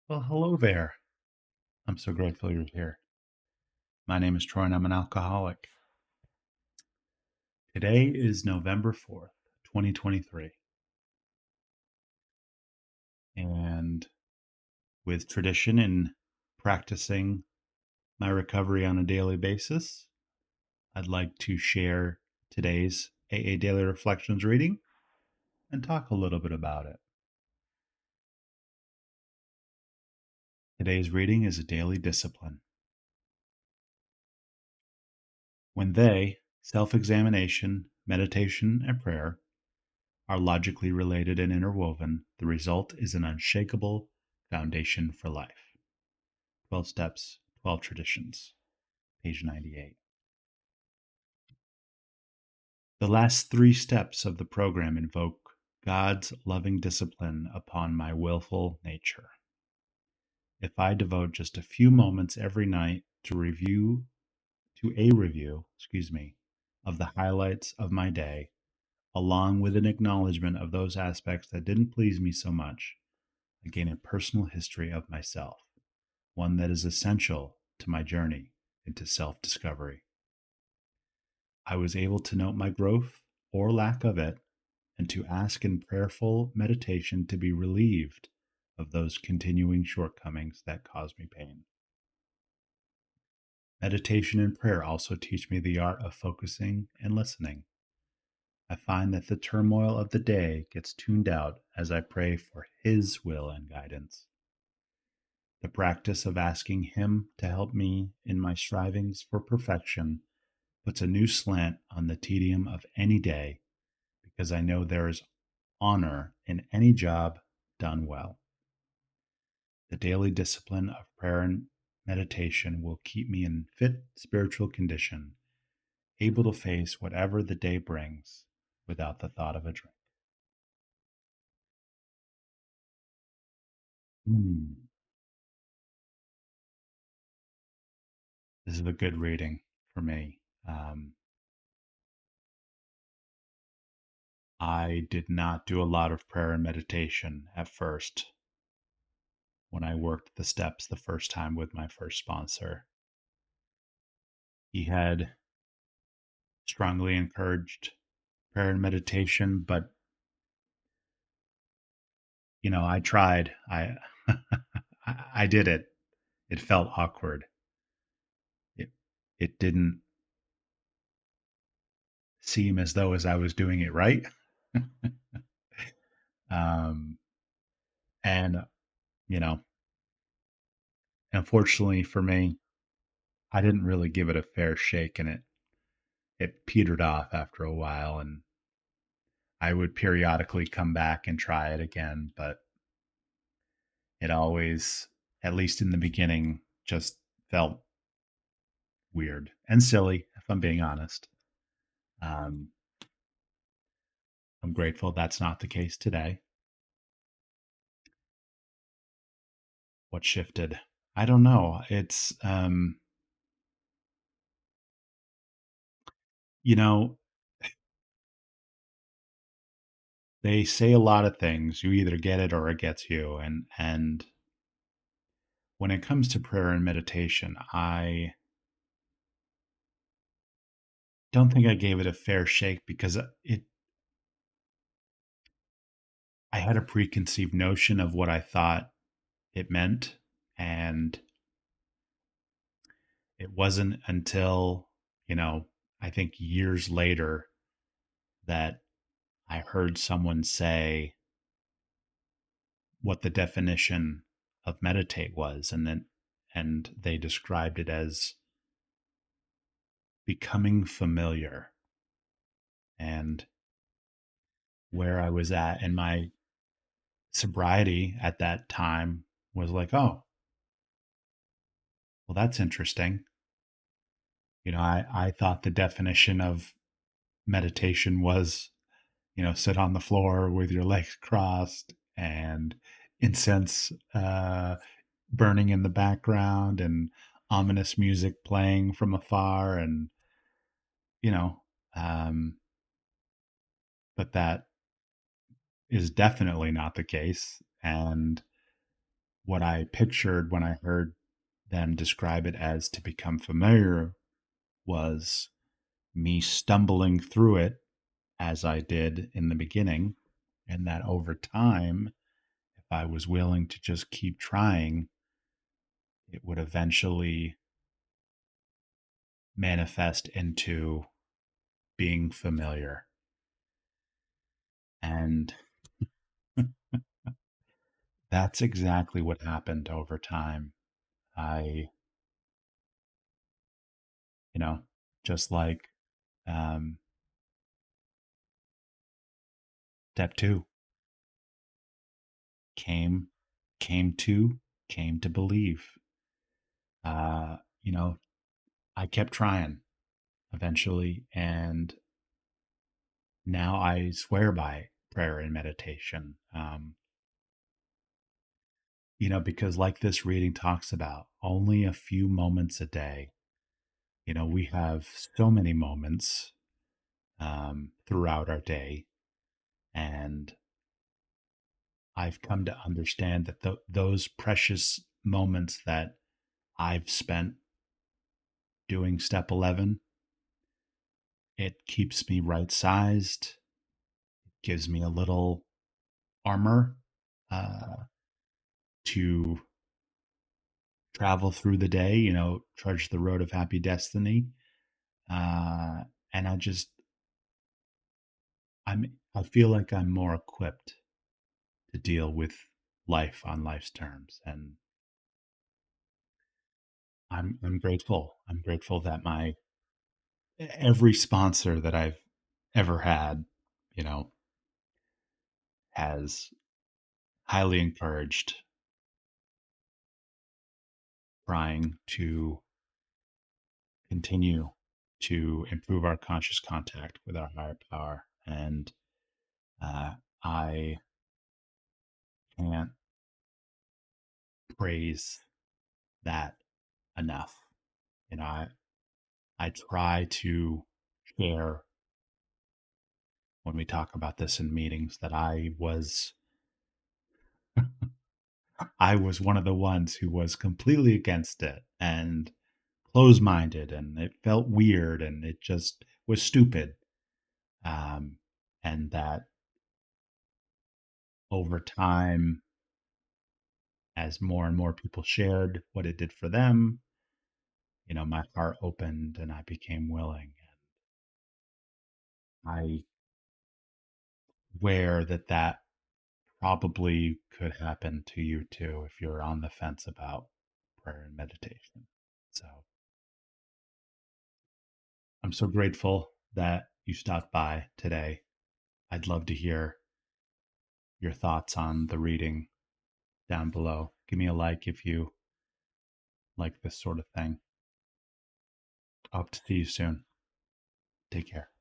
Well, hello there. I'm so grateful you're here. My name is Troy and I'm an alcoholic. Today is November 4th, 2023. And with tradition in practicing my recovery on a daily basis, I'd like to share today's AA Daily Reflections reading and talk a little bit about it. Today's reading is a daily discipline. When they, self examination, meditation, and prayer, are logically related and interwoven, the result is an unshakable foundation for life. 12 Steps, 12 Traditions, page 98. The last three steps of the program invoke God's loving discipline upon my willful nature. If I devote just a few moments every night to a review, of the highlights of my day, along with an acknowledgement of those aspects that didn't please me so much, I gain a personal history of myself, one that is essential to my journey into self discovery. I was able to note my growth or lack of it and to ask in prayerful meditation to be relieved of those continuing shortcomings that cause me pain. Meditation and prayer also teach me the art of focusing and listening. I find that the turmoil of the day gets tuned out as I pray for His will and guidance. The practice of asking Him to help me in my strivings for perfection puts a new slant on the tedium of any day because I know there is honor in any job done well. The daily discipline of prayer and meditation will keep me in fit spiritual condition, able to face whatever the day brings without the thought of a drink. Hmm. This is a good reading for me. I did not do a lot of prayer and meditation at first when I worked the steps the first time with my first sponsor. He had strongly encouraged prayer and meditation, but I tried. I did it. It felt awkward. It it didn't seem as though as I was doing it right. um, and you know, unfortunately for me, I didn't really give it a fair shake, and it petered off after a while. And I would periodically come back and try it again, but it always, at least in the beginning, just felt weird and silly, if I'm being honest. Um, I'm grateful that's not the case today. What shifted? I don't know. You know, they say a lot of things. You either get it or it gets you. And when it comes to prayer and meditation, I don't think I gave it a fair shake because I had a preconceived notion of what I thought it meant. And it wasn't until, I think years later that I heard someone say what the definition of meditate was. And they described it as becoming familiar. And where I was at in my sobriety at that time was like, oh, well, that's interesting. I thought the definition of meditation was, sit on the floor with your legs crossed and incense burning in the background and ominous music playing from afar. And, you know, um, but that is definitely not the case. And what I pictured when I heard them describe it as to become familiar was me stumbling through it as I did in the beginning, and that over time, if I was willing to just keep trying, it would eventually manifest into being familiar. And that's exactly what happened over time. I, you know, just like um, step two, came, came to, came to believe. Uh, you know, I kept trying eventually, and now I swear by prayer and meditation. Because like this reading talks about, only a few moments a day. We have so many moments throughout our day, and I've come to understand that those precious moments that I've spent doing step 11, it keeps me right sized, gives me a little armor uh, to travel through the day, trudge the road of happy destiny. Uh, and I feel like I'm more equipped to deal with life on life's terms. And I'm grateful. I'm grateful that my every sponsor that I've ever had, you know, has highly encouraged trying to continue to improve our conscious contact with our higher power. And uh, I can't praise that enough. I try to share when we talk about this in meetings that I was one of the ones who was completely against it and close-minded, and it felt weird, and it just was stupid. Um, and that over time, as more and more people shared what it did for them, my heart opened and I became willing. I aware that probably could happen to you too if you're on the fence about prayer and meditation. So I'm so grateful that you stopped by today. I'd love to hear your thoughts on the reading down below. Give me a like if you like this sort of thing. I hope to see you soon. Take care.